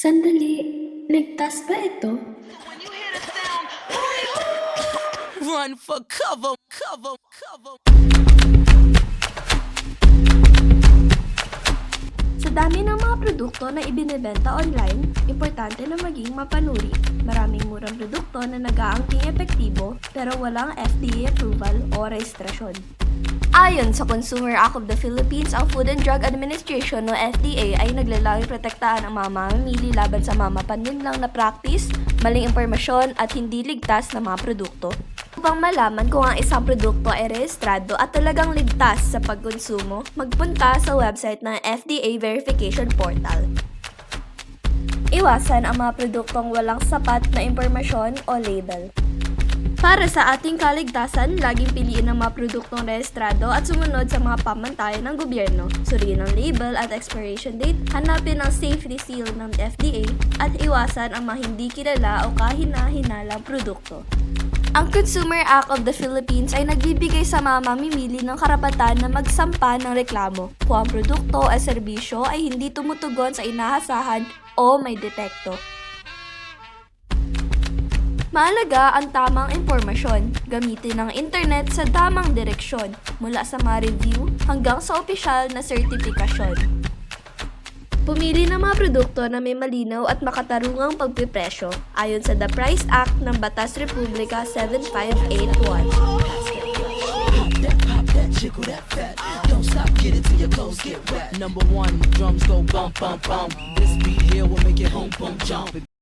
Sandali, ligtas ba ito? Run for cover, cover, cover. Sa dami ng mga produkto na ibinebenta online, importante na maging mapanuri. Maraming murang produkto na nag-aangking epektibo pero walang FDA approval o rehistrasyon. Ayon sa Consumer Act of the Philippines, ang Food and Drug Administration o FDA ay naglalayong protektahan ang mga mamimili laban sa mga mapanlinlang na practice, maling impormasyon at hindi ligtas na mga produkto. Upang malaman kung ang isang produkto ay rehistrado at talagang ligtas sa pagkonsumo, magpunta sa website ng FDA Verification Portal. Iwasan ang mga produktong walang sapat na impormasyon o label. Para sa ating kaligtasan, laging piliin ang mga produktong rehistrado at sumunod sa mga pamantayan ng gobyerno. Suriin ang label at expiration date, hanapin ang safety seal ng FDA, at iwasan ang mga hindi kilala o kahina-hinalang produkto. Ang Consumer Act of the Philippines ay nagbibigay sa mga mamimili ng karapatan na magsampa ng reklamo kung ang produkto o serbisyo ay hindi tumutugon sa inahasahan o may depekto. Mahalaga ang tamang impormasyon. Gamitin ang internet sa tamang direksyon, mula sa mga review hanggang sa opisyal na sertifikasyon. Pumili ng mga produkto na may malinaw at makatarungang pagpipresyo ayon sa The Price Act ng Batas Republika 7581. Don't stop, get it till your clothes get wet. Number one, drums go bump, bump, bump. This beat here will make your home bump jump.